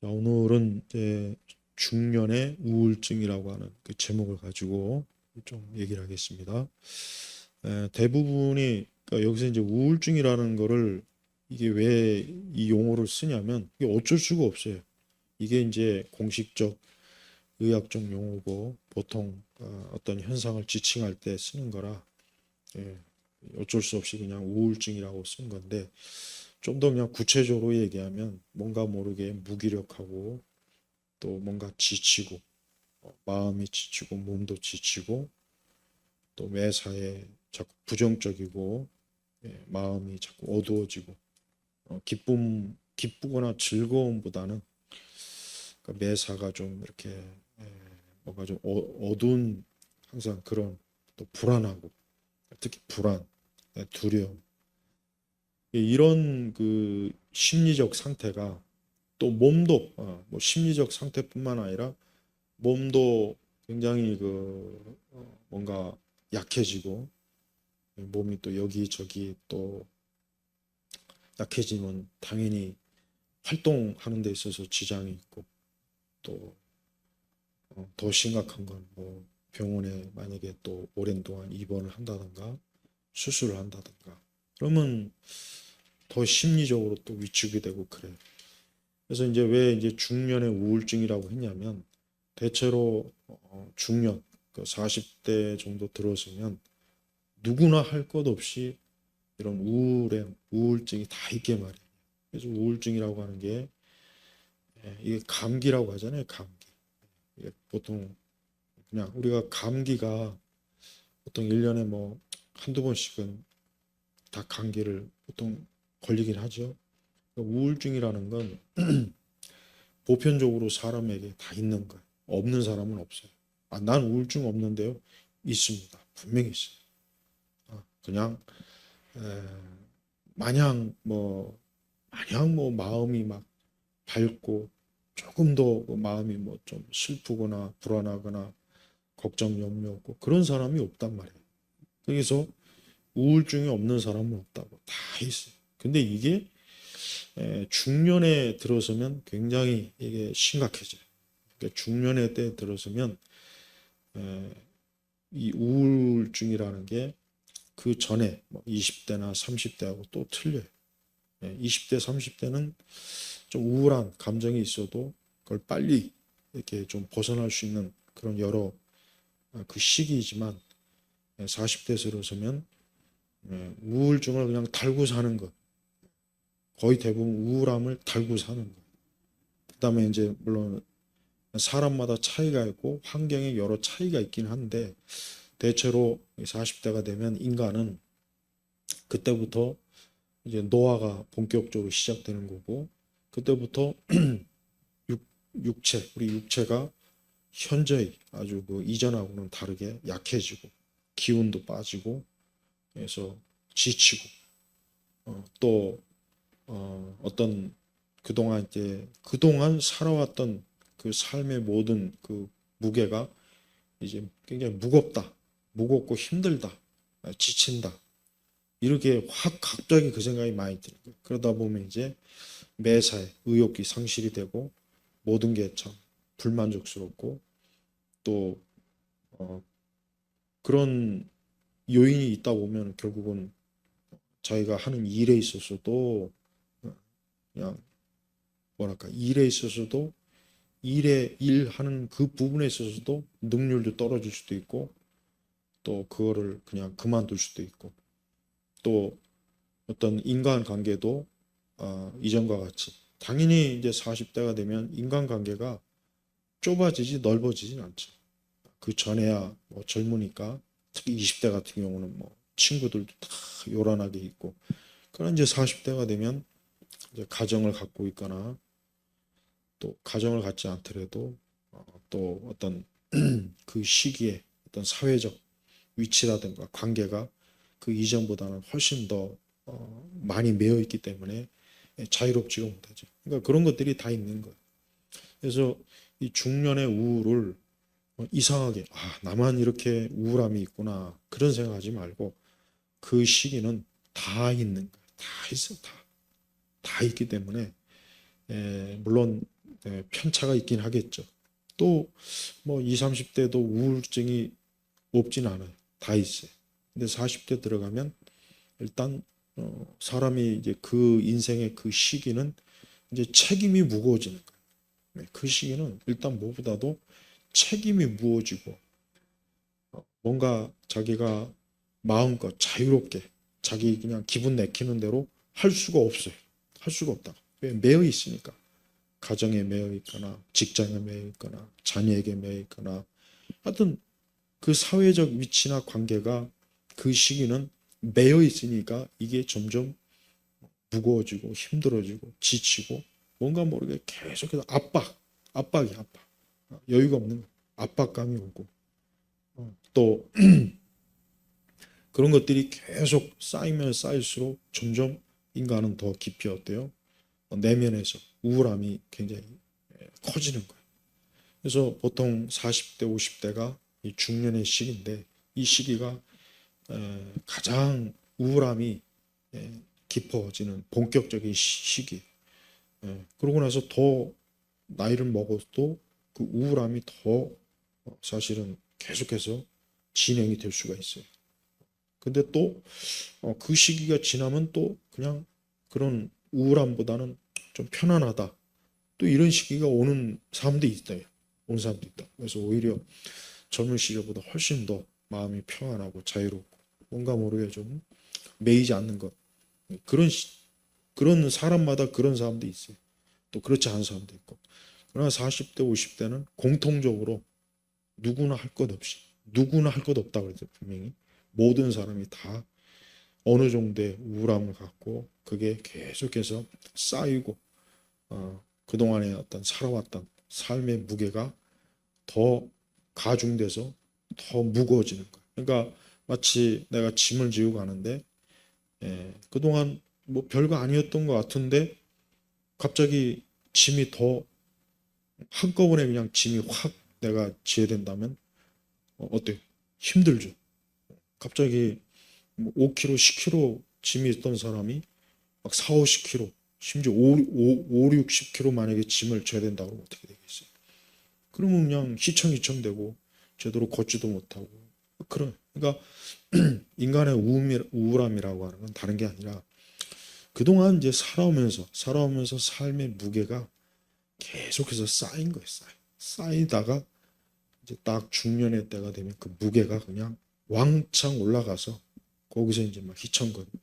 자, 오늘은 이제 중년의 우울증이라고 하는 그 제목을 가지고 좀 얘기를 하겠습니다. 대부분이 그러니까 여기서 이제 우울증이라는 거를 이게 왜 이 용어를 쓰냐면 이게 어쩔 수가 없어요. 이게 이제 공식적 의학적 용어고 보통 어떤 현상을 지칭할 때 쓰는 거라 예, 어쩔 수 없이 그냥 우울증이라고 쓴 건데 좀 더 그냥 구체적으로 얘기하면 뭔가 모르게 무기력하고 또 뭔가 지치고 마음이 지치고 몸도 지치고 또 매사에 자꾸 부정적이고 마음이 자꾸 어두워지고 기쁘거나 즐거움보다는 그러니까 매사가 좀 이렇게 뭔가 좀 어두운 항상 그런 또 불안하고 특히 불안, 두려움 이런 그 심리적 상태가 또 몸도 뭐 심리적 상태뿐만 아니라 몸도 굉장히 뭔가 약해지고 몸이 또 여기저기 또 약해지면 당연히 활동하는 데 있어서 지장이 있고 또 더 심각한 건 뭐 병원에 만약에 또 오랜 동안 입원을 한다든가 수술을 한다든가 그러면 더 심리적으로 또 위축이 되고 그래요. 그래서 이제 왜 이제 중년의 우울증이라고 했냐면 대체로 중년 그 40대 정도 들어서면 누구나 할 것 없이 이런 우울증이 다 있게 말이에요. 그래서 우울증이라고 하는 게 이게 감기라고 하잖아요. 감기. 이게 보통 그냥 우리가 감기가 보통 1년에 뭐 한두 번씩은 다 감기를 보통 걸리긴 하죠. 우울증이라는 건 보편적으로 사람에게 다 있는 거예요. 없는 사람은 없어요. 난 우울증 없는데요. 있습니다. 분명히 있어요. 그냥 에, 마냥 뭐 마음이 막 밝고 조금 더 마음이 뭐 좀 슬프거나 불안하거나 걱정 염려 없고 그런 사람이 없단 말이에요. 그래서 우울증이 없는 사람은 없다고 다 있어요. 근데 이게 중년에 들어서면 굉장히 이게 심각해져요. 그러니까 중년에 때 들어서면 에, 이 우울증이라는 게 그 전에 뭐 20대나 30대하고 또 틀려요. 20대, 30대는 좀 우울한 감정이 있어도 그걸 빨리 이렇게 좀 벗어날 수 있는 그런 여러 그 시기이지만 40대에 들어서면 우울증을 그냥 달고 사는 것. 거의 대부분 우울함을 달고 사는 것. 그다음에 이제 물론 사람마다 차이가 있고 환경에 여러 차이가 있긴 한데 대체로 40대가 되면 인간은 그때부터 이제 노화가 본격적으로 시작되는 거고 그때부터 육, 우리 육체가 현저히 아주 그 이전하고는 다르게 약해지고 기운도 빠지고 그래서 지치고 또 어떤 그동안 살아왔던 그 삶의 모든 그 무게가 이제 굉장히 무겁고 힘들다, 지친다 이렇게 확 갑자기 그 생각이 많이 드는 거예요. 그러다 보면 이제 매사에 의욕이 상실이 되고 모든 게 참 불만족스럽고 또 어, 그런 요인이 있다 보면 결국은 자기가 하는 일에 있어서도 그냥 뭐랄까 일에 있어서도 일하는 그 부분에 있어서도 능률도 떨어질 수도 있고 또 그거를 그냥 그만둘 수도 있고 또 어떤 인간관계도 이전과 같이 당연히 이제 40대가 되면 인간관계가 좁아지지 넓어지진 않죠. 그 전에야 뭐 젊으니까 특히 20대 같은 경우는 뭐 친구들도 다 요란하게 있고 그런 이제 40대가 되면 이제 가정을 갖고 있거나 또 가정을 갖지 않더라도 또 어떤 그 시기에 어떤 사회적 위치라든가 관계가 그 이전보다는 훨씬 더 많이 매여 있기 때문에 자유롭지가 못하죠. 그러니까 그런 것들이 다 있는 거예요. 그래서 이 중년의 우울을 이상하게 나만 이렇게 우울함이 있구나 그런 생각하지 말고 그 시기는 다 있는 거예요. 다 있어, 다 있기 때문에 물론 편차가 있긴 하겠죠. 또 뭐 20, 30대도 우울증이 없진 않아요. 다 있어요. 근데 40대 들어가면 일단 사람이 이제 그 인생의 그 시기는 이제 책임이 무거워지는 거예요. 그 시기는 일단 무엇보다도 책임이 무거워지고 뭔가 자기가 마음껏 자유롭게 자기 그냥 기분 내키는 대로 할 수가 없어요. 할 수가 없다. 왜? 매여 있으니까. 가정에 매여 있거나 직장에 매여 있거나 자녀에게 매여 있거나 하여튼 그 사회적 위치나 관계가 그 시기는 매여 있으니까 이게 점점 무거워지고 힘들어지고 지치고 뭔가 모르게 계속해서 압박이 압박. 여유가 없는 압박감이 오고 또 그런 것들이 계속 쌓이면 쌓일수록 점점 인간은 더 깊이 어때요? 내면에서 우울함이 굉장히 커지는 거예요. 그래서 보통 40대, 50대가 이 중년의 시기인데 이 시기가 가장 우울함이 깊어지는 본격적인 시기. 그러고 나서 더 나이를 먹어도 그 우울함이 더 사실은 계속해서 진행이 될 수가 있어요. 근데 또 그 시기가 지나면 또 그냥 그런 우울함보다는 좀 편안하다. 또 이런 시기가 오는 사람도 있어요. 오는 사람도 있다. 그래서 오히려 젊은 시절보다 훨씬 더 마음이 평안하고 자유롭고 뭔가 모르게 좀 매이지 않는 것. 그런 사람마다 그런 사람도 있어요. 또 그렇지 않은 사람도 있고. 그러나 40대, 50대는 공통적으로 누구나 할 것 없이 누구나 할 것 없다고 그랬죠. 분명히 모든 사람이 다 어느 정도의 우울함을 갖고 그게 계속해서 쌓이고 그동안에 어떤 살아왔던 삶의 무게가 더 가중돼서 더 무거워지는 거예요. 그러니까 마치 내가 짐을 지고 가는데 그동안 뭐 별거 아니었던 것 같은데 갑자기 짐이 더 한꺼번에 그냥 짐이 확 내가 지어야 된다면 어때요? 힘들죠. 갑자기 뭐 5kg, 10kg 짐이 있던 사람이 막 4, 50kg, 심지어 5, 60kg 만약에 짐을 져야 된다 그러면 어떻게 되겠어요? 그러면 그냥 휘청휘청 되고 제대로 걷지도 못하고 그런 그러니까 인간의 우울함이라고 하는 건 다른 게 아니라 그동안 이제 살아오면서 삶의 무게가 계속해서 쌓인 거예요. 쌓이다가 이제 딱 중년의 때가 되면 그 무게가 그냥 왕창 올라가서 거기서 이제 막 휘청거리고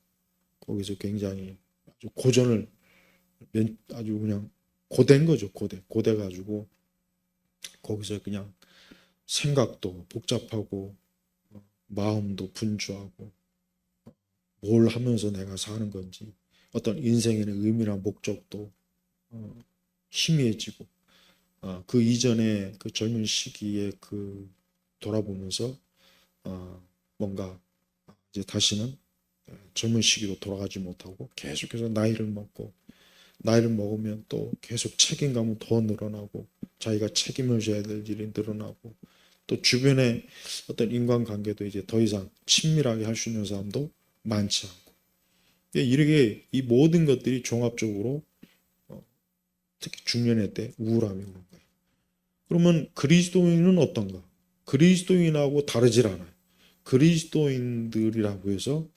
거기서 굉장히 아주 고전을 아주 그냥 고된 거죠. 고돼 가지고 거기서 그냥 생각도 복잡하고 마음도 분주하고 뭘 하면서 내가 사는 건지 어떤 인생에는 의미나 목적도 희미해지고 그 이전에 그 젊은 시기에 그 돌아보면서 뭔가 이제 다시는 젊은 시기로 돌아가지 못하고 계속해서 나이를 먹으면 또 계속 책임감은 더 늘어나고 자기가 책임을 져야 될 일이 늘어나고 또 주변에 어떤 인간관계도 이제 더 이상 친밀하게 할 수 있는 사람도 많지 않고 이렇게 이 모든 것들이 종합적으로 특히 중년의 때 우울함이 오는 거예요. 그러면 그리스도인은 어떤가? 그리스도인하고 다르질 않아요. 그리스도인들이라고 해서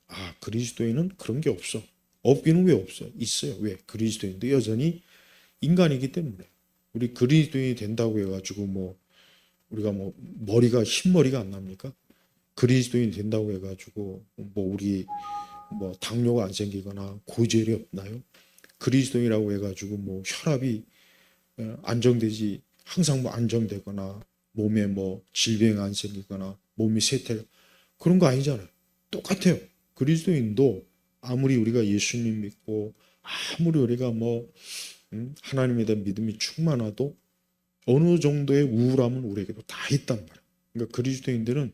그리스도인은 그런 게 없어. 없기는 왜 없어요? 있어요. 왜? 그리스도인도 여전히 인간이기 때문에. 우리 그리스도인이 된다고 해가지고 뭐 우리가 뭐 머리가 흰머리가 안 납니까? 그리스도인이 된다고 해가지고 뭐 우리 뭐 당뇨가 안 생기거나 고지혈이 없나요? 그리스도인이라고 해가지고 뭐 혈압이 안정되지 항상 뭐 안정되거나 몸에 뭐 질병 안 생기거나 몸이 쇠퇴 그런 거 아니잖아요. 똑같아요. 그리스도인도 아무리 우리가 예수님 믿고 아무리 우리가 뭐 하나님에 대한 믿음이 충만하도 어느 정도의 우울함은 우리에게도 다 있단 말이에요. 그러니까 그리스도인들은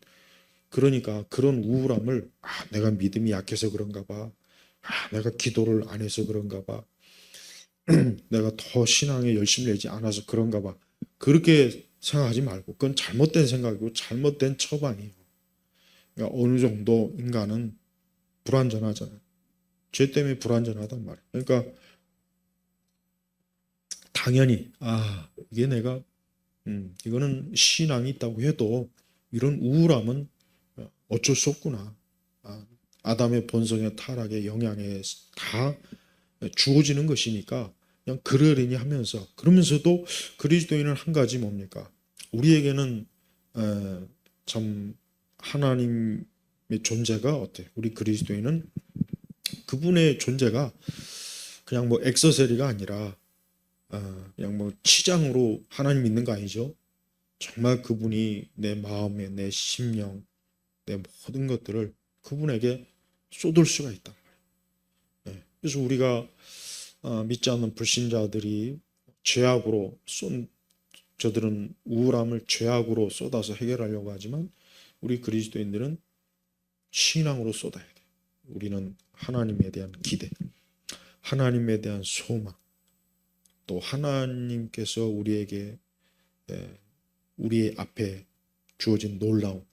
그러니까 그런 우울함을 내가 믿음이 약해서 그런가 봐. 내가 기도를 안 해서 그런가 봐. 내가 더 신앙에 열심히 내지 않아서 그런가 봐. 그렇게 생각하지 말고 그건 잘못된 생각이고 잘못된 처방이에요. 그러니까 어느 정도 인간은 불완전하잖아요. 죄 때문에 불완전하단 말이에요. 그러니까 당연히 이게 내가 이거는 신앙이 있다고 해도 이런 우울함은 어쩔 수 없구나. 아담의 본성의 타락의 영향에 다 주어지는 것이니까 그냥 그러려니 하면서, 그러면서도 그리스도인은 한 가지 뭡니까? 우리에게는 참 하나님의 존재가 어때? 우리 그리스도인은 그분의 존재가 그냥 뭐 엑서셀이가 아니라 그냥 뭐 치장으로 하나님 믿는 거 아니죠. 정말 그분이 내 마음에, 내 심령, 내 모든 것들을 그분에게 쏟을 수가 있다. 그래서 우리가 믿지 않는 불신자들이 죄악으로 저들은 우울함을 죄악으로 쏟아서 해결하려고 하지만 우리 그리스도인들은 신앙으로 쏟아야 돼. 우리는 하나님에 대한 기대, 하나님에 대한 소망, 또 하나님께서 우리에게 우리 앞에 주어진 놀라운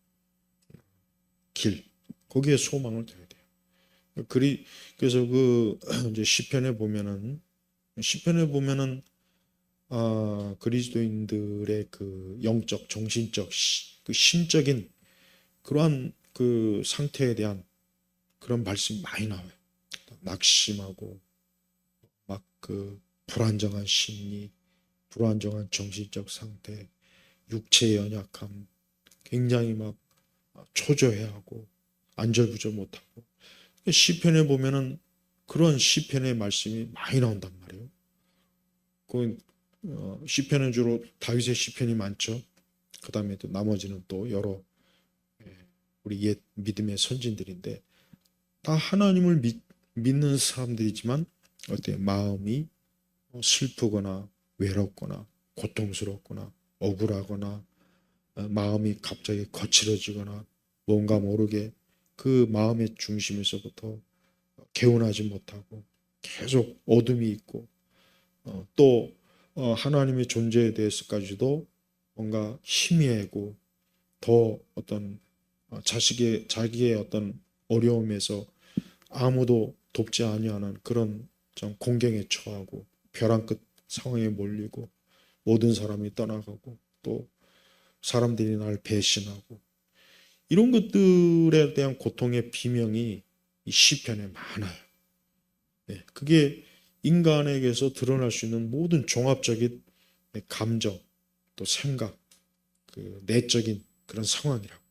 길, 거기에 소망을 둬야 돼요. 그래서 이제 시편에 보면은 그리스도인들의 그 영적, 정신적, 그 심적인 그러한 그 상태에 대한 그런 말씀이 많이 나와요. 낙심하고 막 그 불안정한 심리, 불안정한 정신적 상태, 육체의 연약함, 굉장히 막 초조해하고 안절부절 못하고, 시편에 보면은 그런 시편의 말씀이 많이 나온단 말이에요. 그 시편은 주로 다윗의 시편이 많죠. 그 다음에 또 나머지는 또 여러 우리 옛 믿음의 선진들인데 다 하나님을 믿는 사람들이지만 어때요? 마음이 슬프거나 외롭거나 고통스럽거나 억울하거나 마음이 갑자기 거칠어지거나 뭔가 모르게 그 마음의 중심에서부터 개운하지 못하고 계속 어둠이 있고 또 하나님의 존재에 대해서까지도 뭔가 희미하고 더 어떤 자기의 어떤 어려움에서 아무도 돕지 아니하는 그런 좀 공경에 처하고 벼랑 끝 상황에 몰리고 모든 사람이 떠나가고 또 사람들이 날 배신하고 이런 것들에 대한 고통의 비명이 이 시편에 많아요. 그게 인간에게서 드러날 수 있는 모든 종합적인 감정, 또 생각, 그 내적인 그런 상황이라고.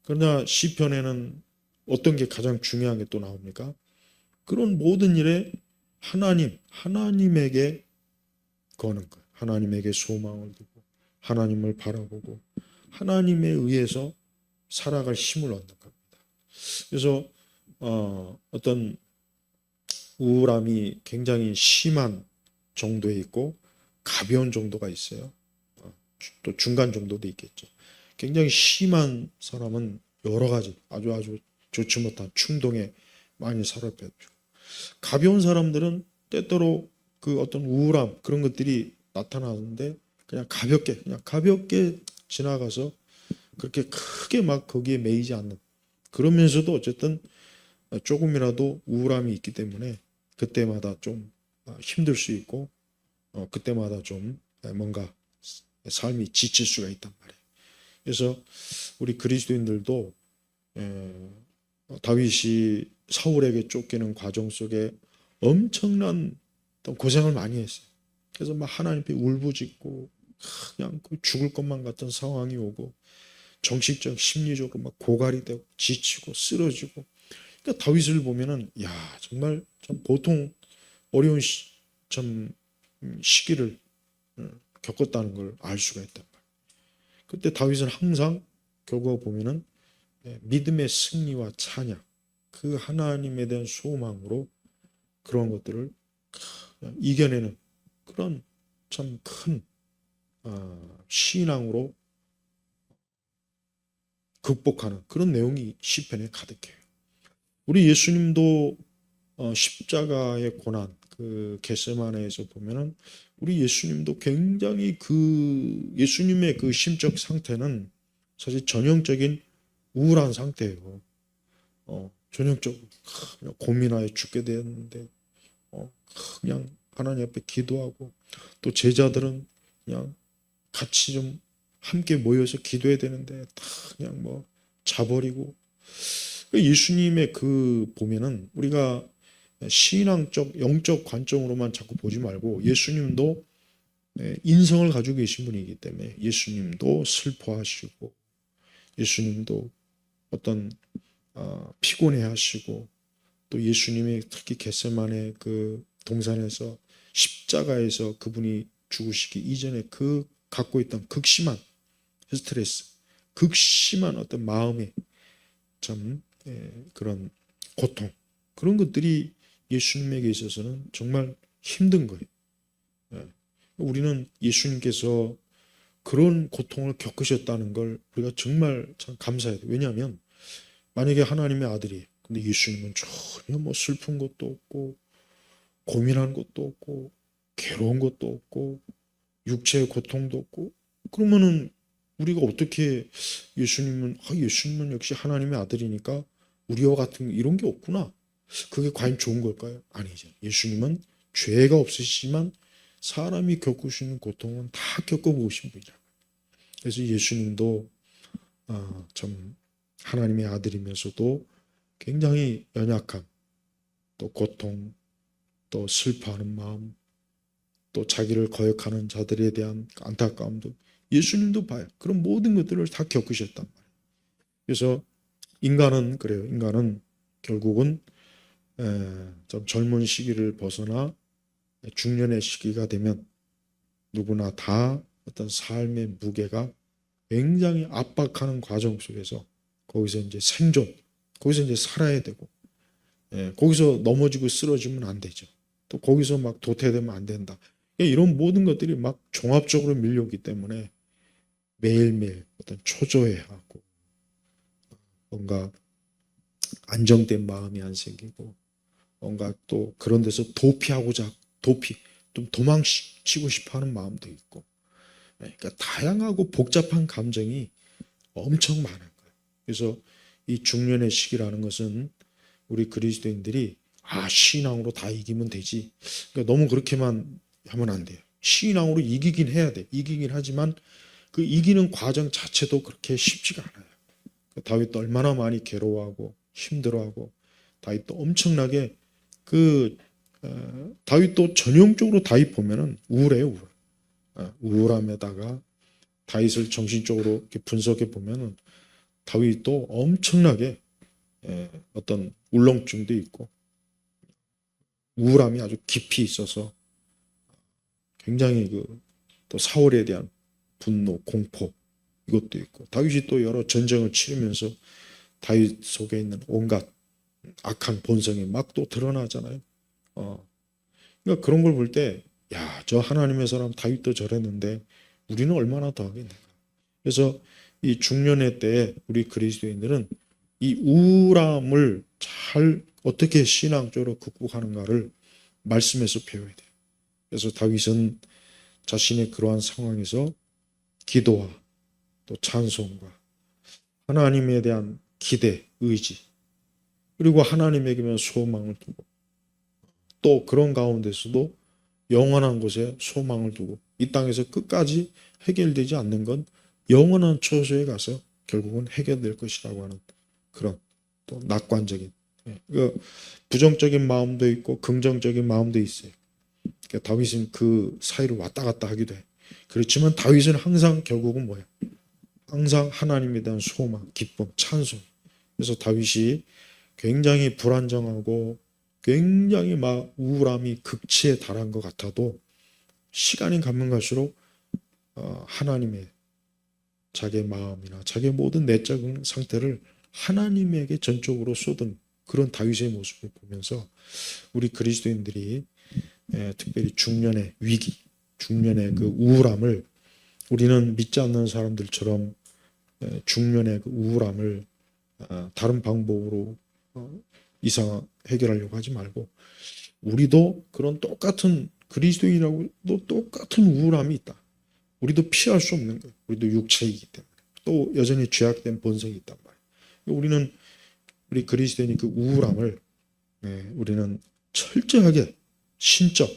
그러나 시편에는 어떤 게 가장 중요한 게 또 나옵니까? 그런 모든 일에 하나님에게 거는 거예요. 하나님에게 소망을 두고 하나님을 바라보고 하나님에 의해서 살아갈 힘을 얻는 겁니다. 그래서 어떤 우울함이 굉장히 심한 정도에 있고 가벼운 정도가 있어요. 또 중간 정도도 있겠죠. 굉장히 심한 사람은 여러 가지 아주 좋지 못한 충동에 많이 사로잡혀요. 가벼운 사람들은 때때로 그 어떤 우울함 그런 것들이 나타나는데 그냥 가볍게 지나가서 그렇게 크게 막 거기에 매이지 않는, 그러면서도 어쨌든 조금이라도 우울함이 있기 때문에 그때마다 좀 힘들 수 있고 그때마다 좀 뭔가 삶이 지칠 수가 있단 말이에요. 그래서 우리 그리스도인들도 다윗이 사울에게 쫓기는 과정 속에 엄청난 고생을 많이 했어요. 그래서 막 하나님 앞에 울부짖고 그냥 죽을 것만 같은 상황이 오고 정신적 심리적으로 막 고갈이 되고 지치고 쓰러지고, 그러니까 다윗을 보면은 야 정말 참 보통 어려운 참 시기를 겪었다는 걸 알 수가 있단 말이에요. 그때 다윗은 항상 결국 보면은 믿음의 승리와 찬양, 그 하나님에 대한 소망으로 그런 것들을 이겨내는 그런 참 큰 신앙으로 극복하는 그런 내용이 시편에 가득해요. 우리 예수님도 십자가의 고난, 그 겟세마네에서 보면은 우리 예수님도 굉장히 그 예수님의 그 심적 상태는 사실 전형적인 우울한 상태예요. 전형적으로 그냥 고민하여 죽게 되었는데 그냥 하나님 앞에 기도하고, 또 제자들은 그냥 같이 좀 함께 모여서 기도해야 되는데 다 그냥 뭐 자버리고. 예수님의 그 보면은 우리가 신앙적 영적 관점으로만 자꾸 보지 말고, 예수님도 인성을 가지고 계신 분이기 때문에 예수님도 슬퍼하시고, 예수님도 어떤 피곤해하시고, 또 예수님이 특히 겟세마네 그 동산에서 십자가에서 그분이 죽으시기 이전에 그 갖고 있던 극심한 스트레스, 극심한 어떤 마음의 참 그런 고통, 그런 것들이 예수님에게 있어서는 정말 힘든 거예요. 우리는 예수님께서 그런 고통을 겪으셨다는 걸 우리가 정말 참 감사해야 돼요. 왜냐하면 만약에 하나님의 아들이, 근데 예수님은 전혀 뭐 슬픈 것도 없고 고민한 것도 없고 괴로운 것도 없고 육체의 고통도 없고, 그러면은 우리가 어떻게 예수님은 역시 하나님의 아들이니까 우리와 같은 이런 게 없구나, 그게 과연 좋은 걸까요? 아니죠. 예수님은 죄가 없으시지만 사람이 겪을 수 있는 고통은 다 겪어보신 분이라. 그래서 예수님도 참 하나님의 아들이면서도 굉장히 연약함, 또 고통, 또 슬퍼하는 마음, 또 자기를 거역하는 자들에 대한 안타까움도 예수님도 봐요. 그런 모든 것들을 다 겪으셨단 말이에요. 그래서 인간은 그래요. 인간은 결국은 좀 젊은 시기를 벗어나 중년의 시기가 되면 누구나 다 어떤 삶의 무게가 굉장히 압박하는 과정 속에서 거기서 이제 생존, 거기서 이제 살아야 되고, 거기서 넘어지고 쓰러지면 안 되죠. 또 거기서 막 도태되면 안 된다. 이런 모든 것들이 막 종합적으로 밀려오기 때문에 매일매일 어떤 초조해하고, 뭔가 안정된 마음이 안 생기고, 뭔가 또 그런 데서 좀 도망치고 싶어 하는 마음도 있고, 그러니까 다양하고 복잡한 감정이 엄청 많은 거예요. 그래서 이 중년의 시기라는 것은 우리 그리스도인들이 신앙으로 다 이기면 되지, 그러니까 너무 그렇게만 하면 안 돼요. 신앙으로 이기긴 해야 돼. 이기긴 하지만 그 이기는 과정 자체도 그렇게 쉽지가 않아요. 다윗도 얼마나 많이 괴로워하고 힘들어하고, 다윗도 엄청나게 다윗도 전형적으로 다윗 보면은 우울해요. 우울함에다가 다윗을 정신적으로 이렇게 분석해 보면은 다윗도 엄청나게 어떤 울렁증도 있고 우울함이 아주 깊이 있어서 굉장히 또 사울에 대한 분노, 공포, 이것도 있고, 다윗이 또 여러 전쟁을 치르면서 다윗 속에 있는 온갖 악한 본성이 막 또 드러나잖아요. 그러니까 그런 걸 볼 때, 저 하나님의 사람 다윗도 저랬는데 우리는 얼마나 더 하겠는가. 그래서 이 중년의 때에 우리 그리스도인들은 이 우울함을 잘 어떻게 신앙적으로 극복하는가를 말씀에서 배워야 돼요. 그래서 다윗은 자신의 그러한 상황에서 기도와 또 찬송과 하나님에 대한 기대, 의지, 그리고 하나님에게만 소망을 두고, 또 그런 가운데서도 영원한 곳에 소망을 두고, 이 땅에서 끝까지 해결되지 않는 건 영원한 처소에 가서 결국은 해결될 것이라고 하는 그런 또 낙관적인, 부정적인 마음도 있고 긍정적인 마음도 있어요. 그러니까 다윗은 그 사이를 왔다 갔다 하기도 해. 그렇지만 다윗은 항상 결국은 뭐야? 항상 하나님에 대한 소망, 기쁨, 찬송. 그래서 다윗이 굉장히 불안정하고 굉장히 막 우울함이 극치에 달한 것 같아도 시간이 가면 갈수록 하나님의 자기의 마음이나 자기의 모든 내적인 상태를 하나님에게 전적으로 쏟은 그런 다윗의 모습을 보면서 우리 그리스도인들이 특별히 중년의 위기, 중년의 그 우울함을, 우리는 믿지 않는 사람들처럼 중년의 그 우울함을 다른 방법으로 해결하려고 하지 말고, 우리도 그런 똑같은 그리스도인이라고도 똑같은 우울함이 있다. 우리도 피할 수 없는 거예요. 우리도 육체이기 때문에 또 여전히 죄악된 본성이 있단 말이에요. 우리 그리스도인이 그 우울함을 우리는 철저하게 신적,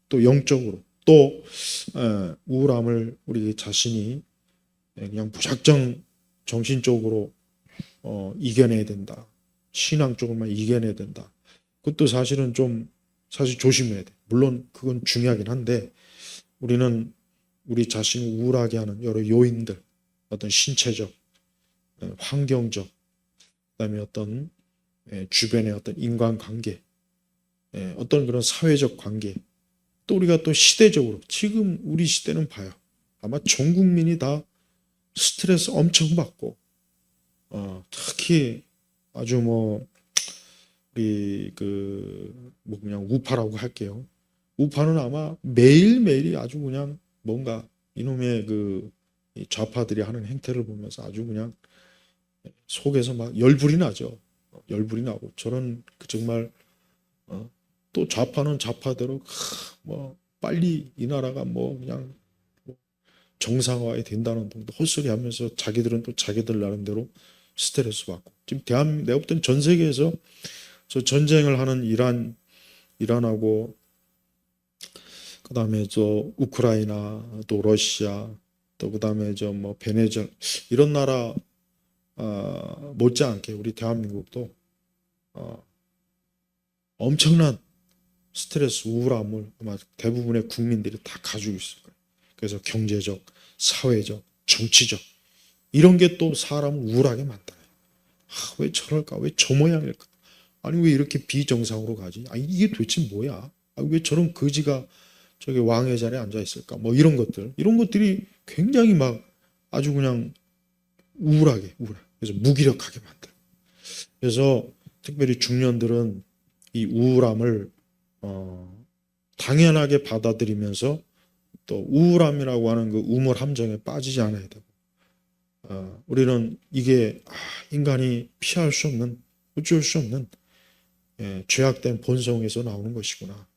또 영적으로 또 우울함을 우리 자신이 그냥 무작정 정신적으로 이겨내야 된다. 신앙적으로만 이겨내야 된다. 그것도 사실은 좀 사실 조심해야 돼. 물론 그건 중요하긴 한데 우리는 우리 자신을 우울하게 하는 여러 요인들, 어떤 신체적, 환경적, 그다음에 어떤 주변의 어떤 인간관계, 어떤 그런 사회적 관계, 또 우리가 또 시대적으로 지금 우리 시대는 봐요. 아마 전 국민이 다 스트레스 엄청 받고 특히 아주 뭐 우리 뭐 그냥 우파라고 할게요. 우파는 아마 매일매일이 아주 그냥 뭔가 이놈의 이 좌파들이 하는 행태를 보면서 아주 그냥 속에서 막 열불이 나죠. 열불이 나고 저는 정말 또 좌파는 좌파대로 뭐 빨리 이 나라가 뭐 그냥 정상화에 된다는 정도 헛소리 하면서 자기들은 또 자기들 나름대로 스트레스 받고 지금 내가 볼 때는 전 세계에서 저 전쟁을 하는 이란하고 그다음에 저 우크라이나 또 러시아 또 그다음에 저 뭐 베네수엘라 이런 나라 못지않게 우리 대한민국도 엄청난 스트레스 우울함을 아마 대부분의 국민들이 다 가지고 있을 거예요. 그래서 경제적, 사회적, 정치적 이런 게 또 사람을 우울하게 만들어요. 왜 저럴까? 왜 저 모양일까? 아니 왜 이렇게 비정상으로 가지? 아니 이게 도대체 뭐야? 왜 저런 거지가 저기 왕의 자리에 앉아 있을까? 뭐 이런 것들이 굉장히 막 아주 그냥 우울하게 그래서 무기력하게 만들어. 그래서 특별히 중년들은 이 우울함을 당연하게 받아들이면서 또 우울함이라고 하는 그 우물 함정에 빠지지 않아야 되고 우리는 이게 인간이 피할 수 없는 어쩔 수 없는 죄악된 본성에서 나오는 것이구나.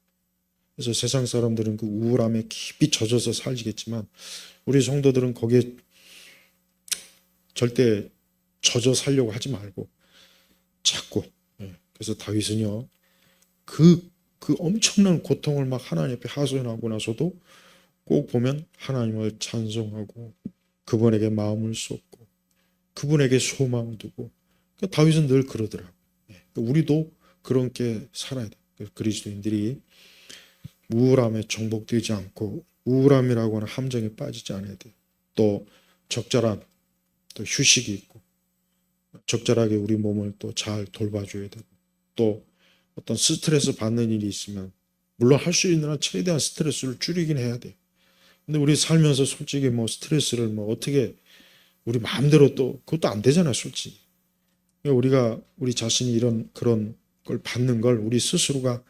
그래서 세상 사람들은 그 우울함에 깊이 젖어서 살지겠지만 우리 성도들은 거기에 절대 젖어 살려고 하지 말고 자꾸 그래서 다윗은요 그 엄청난 고통을 막 하나님 앞에 하소연하고 나서도 꼭 보면 하나님을 찬송하고 그분에게 마음을 쏟고 그분에게 소망을 두고 그러니까 다윗은 늘 그러더라고요. 우리도 그렇게 살아야 돼요. 그리스도인들이 우울함에 정복되지 않고 우울함이라고 하는 함정에 빠지지 않아야 돼요. 또 적절한 또 휴식이 있고 적절하게 우리 몸을 또 잘 돌봐줘야 되고 또 어떤 스트레스 받는 일이 있으면 물론 할 수 있는 한 최대한 스트레스를 줄이긴 해야 돼요. 근데 우리 살면서 솔직히 뭐 스트레스를 뭐 어떻게 우리 마음대로 또 그것도 안 되잖아요, 솔직히. 우리가 우리 자신이 이런 그런 걸 받는 걸 우리 스스로가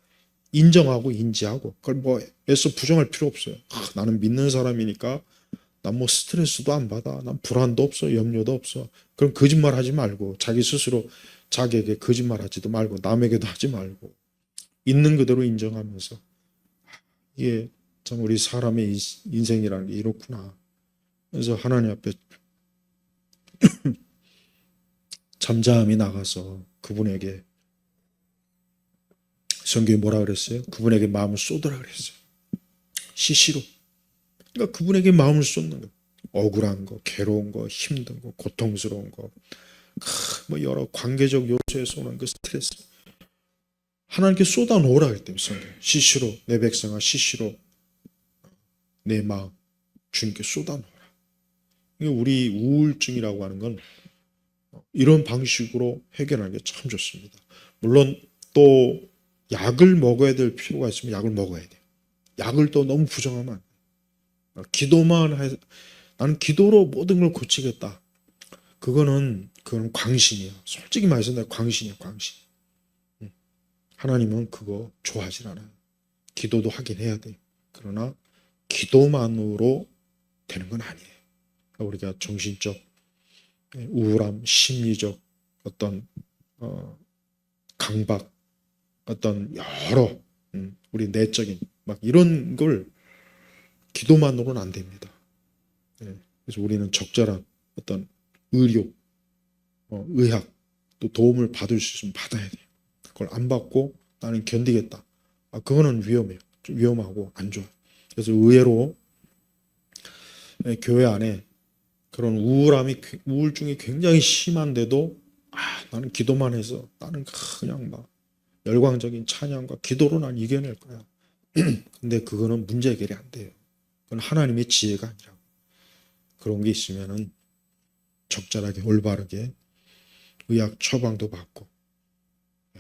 인정하고 인지하고 그걸 뭐 애써 부정할 필요 없어요. 나는 믿는 사람이니까 난 뭐 스트레스도 안 받아. 난 불안도 없어. 염려도 없어. 그럼 거짓말 하지 말고 자기 스스로 자기에게 거짓말 하지도 말고 남에게도 하지 말고 있는 그대로 인정하면서 이게 참 우리 사람의 인생이라는 게 이렇구나. 그래서 하나님 앞에 잠잠히 나가서 그분에게 성경이 뭐라 그랬어요? 그분에게 마음을 쏟으라 그랬어요. 시시로. 그러니까 그분에게 마음을 쏟는 거예요. 억울한 거, 괴로운 거, 힘든 거, 고통스러운 거, 뭐 여러 관계적 요소에서 오는 그 스트레스 하나님께 쏟아 놓으라 그랬대요. 성경. 시시로 내 백성아 시시로 내 마음 주님께 쏟아 놓으라. 우리 우울증이라고 하는 건 이런 방식으로 해결하는 게 참 좋습니다. 물론 또 약을 먹어야 될 필요가 있으면 약을 먹어야 돼요. 약을 또 너무 부정하면 안 돼요. 기도만 해 나는 기도로 모든 걸 고치겠다. 그건 광신이에요. 솔직히 말해서 내가 광신이에요. 광신. 하나님은 그거 좋아하지 않아요. 기도도 하긴 해야 돼요. 그러나 기도만으로 되는 건 아니에요. 우리가 정신적 우울함, 심리적 어떤 강박, 어떤 여러 우리 내적인 막 이런 걸 기도만으로는 안 됩니다. 그래서 우리는 적절한 어떤 의료, 의학 또 도움을 받을 수 있으면 받아야 돼요. 그걸 안 받고 나는 견디겠다. 그거는 위험해요. 좀 위험하고 안 좋아. 그래서 의외로 교회 안에 그런 우울증이 굉장히 심한데도 나는 기도만 해서 나는 그냥 막 열광적인 찬양과 기도로 난 이겨낼 거야. 근데 그거는 문제 해결이 안 돼요. 그건 하나님의 지혜가 아니라 그런 게 있으면은 적절하게 올바르게 의학 처방도 받고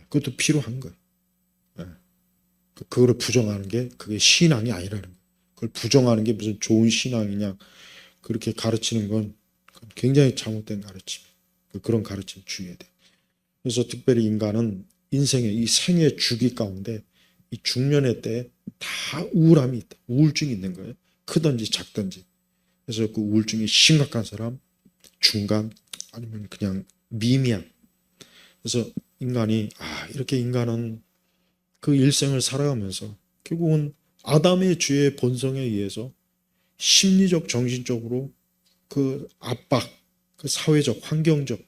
그것도 필요한 거예요. 예. 그거를 부정하는 게 그게 신앙이 아니라는 거예요. 그걸 부정하는 게 무슨 좋은 신앙이냐 그렇게 가르치는 건 굉장히 잘못된 가르침이에요. 그런 가르침 주의해야 돼요. 그래서 특별히 인간은 인생의 이 생애 주기 가운데 이 중년의 때 다 우울함이 있다. 우울증이 있는 거예요. 크든지 작든지. 그래서 그 우울증이 심각한 사람, 중간, 아니면 그냥 미미한. 그래서 인간이 이렇게 인간은 그 일생을 살아가면서 결국은 아담의 죄의 본성에 의해서 심리적, 정신적으로 그 압박, 그 사회적, 환경적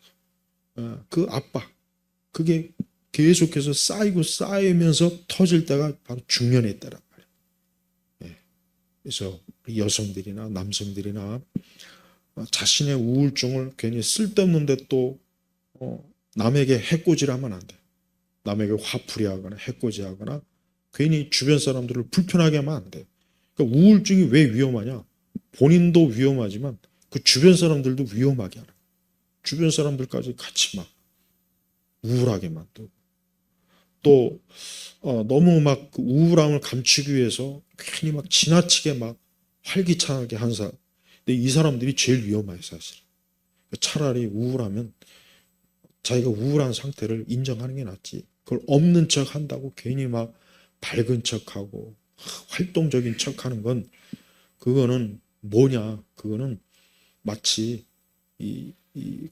그 압박, 그게 계속해서 쌓이면서 터질 때가 바로 중년에 있다란 말이에요. 예. 그래서 여성들이나 남성들이나 자신의 우울증을 괜히 쓸데없는데 또 남에게 해코지하면 안 돼. 남에게 화풀이하거나 해코지하거나 괜히 주변 사람들을 불편하게 하면 안 돼. 그러니까 우울증이 왜 위험하냐? 본인도 위험하지만 그 주변 사람들도 위험하게 하는. 주변 사람들까지 같이 막 우울하게 만들고 또 너무 막 그 우울함을 감추기 위해서 괜히 막 지나치게 막 활기차게 한 사람. 근데 이 사람들이 제일 위험해요, 사실. 차라리 우울하면 자기가 우울한 상태를 인정하는 게 낫지. 그걸 없는 척 한다고 괜히 막 밝은 척하고 활동적인 척하는 건 그거는 뭐냐? 그거는 마치 이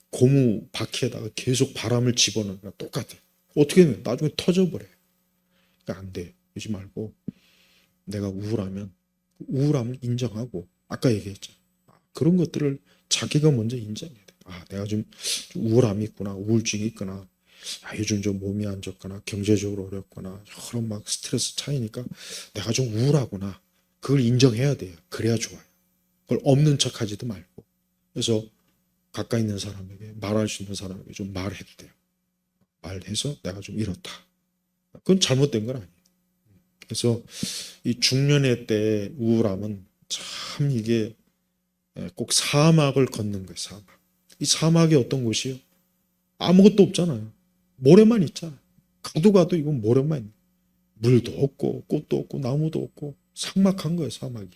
고무 바퀴에다가 계속 바람을 집어넣는 거랑 똑같아. 어떻게 되면 나중에 터져버려요. 그러니까 안 돼. 그러지 말고 내가 우울하면 우울함을 인정하고 아까 얘기했죠. 그런 것들을 자기가 먼저 인정해야 돼. 내가 좀 우울함이 있구나. 우울증이 있구나. 요즘 좀 몸이 안 좋거나 경제적으로 어렵거나 여러 막 스트레스 차이니까 내가 좀 우울하구나. 그걸 인정해야 돼요. 그래야 좋아요. 그걸 없는 척하지도 말고. 그래서 가까이 있는 사람에게 말할 수 있는 사람에게 좀 말해도 돼요. 말해서 내가 좀 이렇다. 그건 잘못된 건 아니에요. 그래서 이 중년의 때 우울함은 참 이게 꼭 사막을 걷는 거예요. 사막. 이 사막이 어떤 곳이요? 아무것도 없잖아요. 모래만 있잖아요. 가도 가도 이건 모래만 있는 거예요. 물도 없고 꽃도 없고 나무도 없고 삭막한 거예요. 사막이.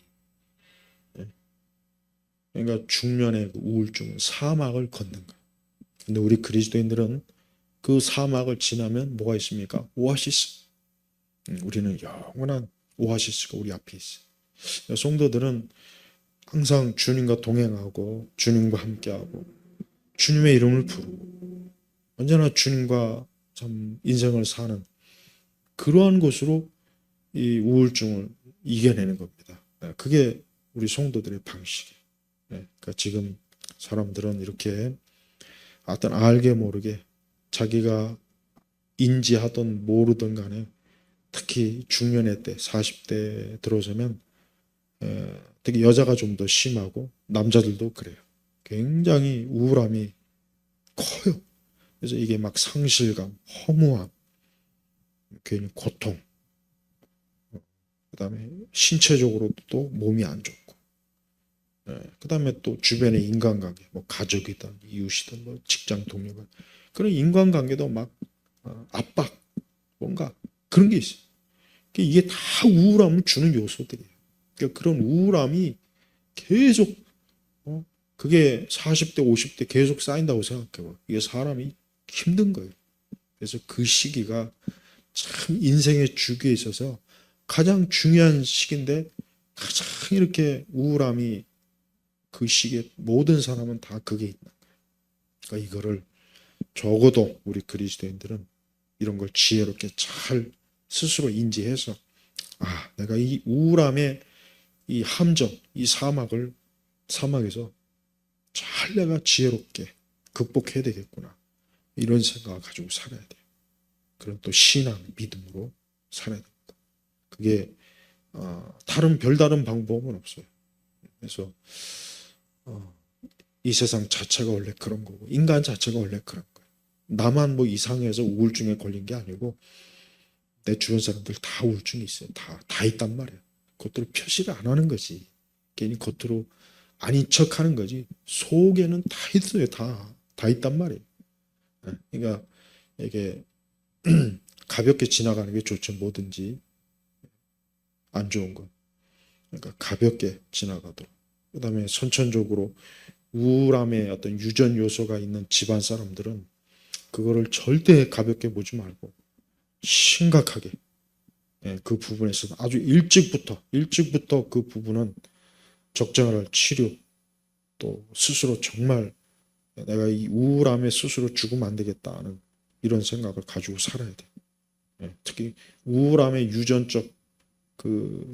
그러니까 중년의 그 우울증은 사막을 걷는 거예요. 근데 우리 그리스도인들은 그 사막을 지나면 뭐가 있습니까? 오아시스. 우리는 영원한 오아시스가 우리 앞에 있어요. 성도들은 항상 주님과 동행하고 주님과 함께하고 주님의 이름을 부르고 언제나 주님과 참 인생을 사는 그러한 곳으로 이 우울증을 이겨내는 겁니다. 그게 우리 성도들의 방식이에요. 그러니까 지금 사람들은 이렇게 어떤 알게 모르게 자기가 인지하든 모르든 간에 특히 중년의 때 40대 들어서면 특히 여자가 좀 더 심하고 남자들도 그래요. 굉장히 우울함이 커요. 그래서 이게 막 상실감, 허무함, 괜히 고통, 그다음에 신체적으로도 또 몸이 안 좋고, 그다음에 또 주변의 인간관계, 뭐 가족이든 이웃이든 뭐 직장 동료가 그런 인간관계도 막 압박, 뭔가 그런 게 있어요. 이게 다 우울함을 주는 요소들이에요. 그러니까 그런 우울함이 계속 그게 40대, 50대 계속 쌓인다고 생각해요. 이게 사람이 힘든 거예요. 그래서 그 시기가 참 인생의 주기에 있어서 가장 중요한 시기인데 가장 이렇게 우울함이 그 시기에 모든 사람은 다 그게 있는 거예요. 그러니까 이거를 적어도 우리 그리스도인들은 이런 걸 지혜롭게 잘 스스로 인지해서 내가 이 우울함의 이 함정, 이 사막에서 잘 내가 지혜롭게 극복해야 되겠구나. 이런 생각을 가지고 살아야 돼요. 그런 또 신앙, 믿음으로 살아야 됩니다. 그게 다른 별다른 방법은 없어요. 그래서 이 세상 자체가 원래 그런 거고 인간 자체가 원래 그런 거예요. 나만 뭐 이상해서 우울증에 걸린 게 아니고 내 주변 사람들 다 우울증이 있어요. 다 있단 말이에요. 겉으로 표시를 안 하는 거지. 괜히 겉으로 아닌 척 하는 거지. 속에는 다 있어요. 다 있단 말이에요. 그러니까 이게 가볍게 지나가는 게 좋죠. 뭐든지 안 좋은 건. 그러니까 가볍게 지나가도록. 그다음에 선천적으로 우울함의 어떤 유전 요소가 있는 집안 사람들은 그거를 절대 가볍게 보지 말고 심각하게 그 부분에서 아주 일찍부터 그 부분은 적정을 할 치료 또 스스로 정말 내가 이 우울함에 스스로 죽으면 안 되겠다는 이런 생각을 가지고 살아야 돼. 특히 우울함의 유전적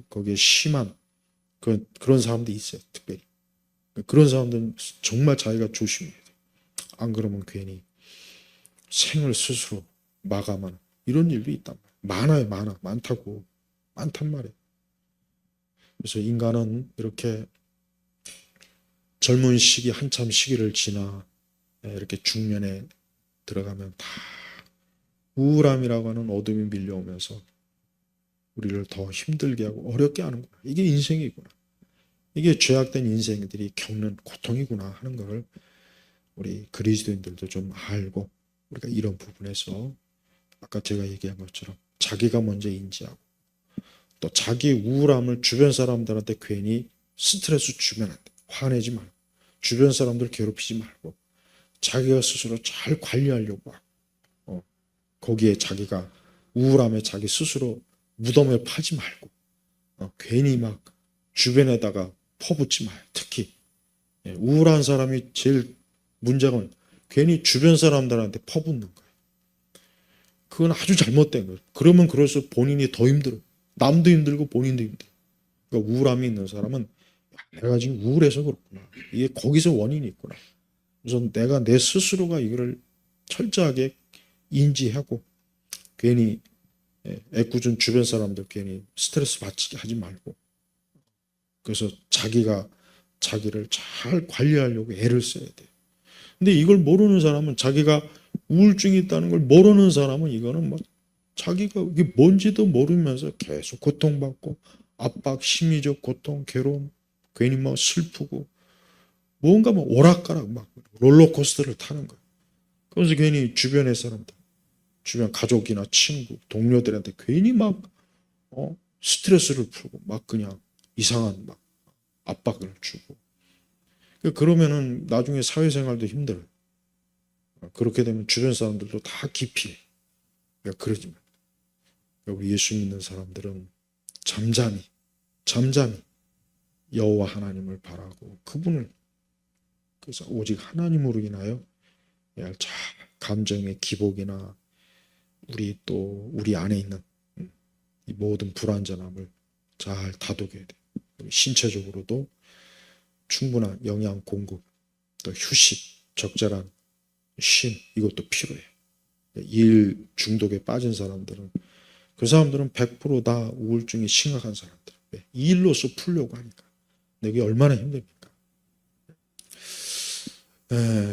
거기에 심한 그런 사람들이 있어요. 특별히 그런 사람들은 정말 자기가 조심해야 돼. 안 그러면 괜히 생을 스스로 마감하는 이런 일도 있단 말이에요. 많단 말이에요. 그래서 인간은 이렇게 젊은 시기 한참 시기를 지나 이렇게 중년에 들어가면 다 우울함이라고 하는 어둠이 밀려오면서 우리를 더 힘들게 하고 어렵게 하는구나. 이게 인생이구나. 이게 죄악된 인생들이 겪는 고통이구나 하는 걸 우리 그리스도인들도 좀 알고 우리가 이런 부분에서 아까 제가 얘기한 것처럼 자기가 먼저 인지하고 또 자기 우울함을 주변 사람들한테 괜히 스트레스 주면 안 돼. 화내지 말고 주변 사람들 괴롭히지 말고 자기가 스스로 잘 관리하려고 하고 거기에 자기가 우울함에 자기 스스로 무덤을 파지 말고 괜히 막 주변에다가 퍼붓지 마요. 특히 우울한 사람이 제일 문제는 괜히 주변 사람들한테 퍼붓는 거예요. 그건 아주 잘못된 거예요. 그러면 그럴수록 본인이 더 힘들어요. 남도 힘들고 본인도 힘들어요. 그러니까 우울함이 있는 사람은 내가 지금 우울해서 그렇구나. 이게 거기서 원인이 있구나. 그래서 내가 내 스스로가 이거를 철저하게 인지하고 괜히 애꿎은 주변 사람들 괜히 스트레스 받게 하지 말고 그래서 자기가 자기를 잘 관리하려고 애를 써야 돼요. 근데 이걸 모르는 사람은 자기가 우울증이 있다는 걸 모르는 사람은 이거는 뭐 자기가 이게 뭔지도 모르면서 계속 고통받고 압박, 심리적 고통, 괴로움, 괜히 뭐 슬프고 뭔가 뭐 오락가락 막 롤러코스터를 타는 거예요. 그래서 괜히 주변의 사람들, 주변 가족이나 친구, 동료들한테 괜히 막 스트레스를 풀고 막 그냥 이상한 막 압박을 주고 그러면은 나중에 사회생활도 힘들어요. 그렇게 되면 주변 사람들도 다 기피해. 그러니까 그러지 마. 우리 예수 믿는 사람들은 잠잠히 여호와 하나님을 바라고 그분을 그래서 오직 하나님으로 인하여 감정의 기복이나 우리 안에 있는 이 모든 불완전함을 잘 다독여야 돼. 신체적으로도 충분한 영양 공급, 또 휴식, 적절한 쉼 이것도 필요해. 일 중독에 빠진 사람들은 그 사람들은 100%다 우울증이 심각한 사람들. 이 일로서 풀려고 하니까. 이게 얼마나 힘듭니까?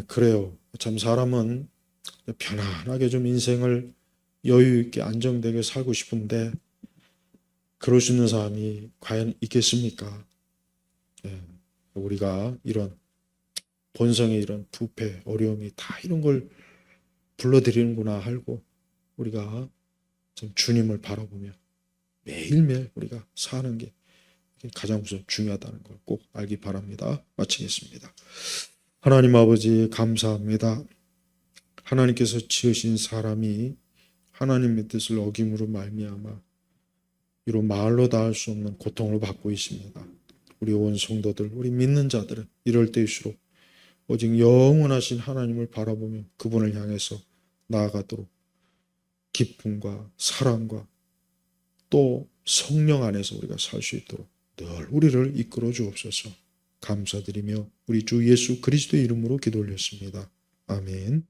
그래요. 참 사람은 편안하게 좀 인생을 여유 있게 안정되게 살고 싶은데 그럴 수 있는 사람이 과연 있겠습니까? 우리가 이런 본성의 이런 부패, 어려움이 다 이런 걸 불러들이는구나 하고 우리가 좀 주님을 바라보며 매일매일 우리가 사는 게 가장 우선 중요하다는 걸 꼭 알기 바랍니다. 마치겠습니다. 하나님 아버지 감사합니다. 하나님께서 지으신 사람이 하나님의 뜻을 어김으로 말미암아 이런 말로 다 할 수 없는 고통을 받고 있습니다. 우리 온 성도들, 우리 믿는 자들은 이럴 때일수록 오직 영원하신 하나님을 바라보며 그분을 향해서 나아가도록 기쁨과 사랑과 또 성령 안에서 우리가 살 수 있도록 늘 우리를 이끌어 주옵소서. 감사드리며 우리 주 예수 그리스도의 이름으로 기도 올렸습니다. 아멘.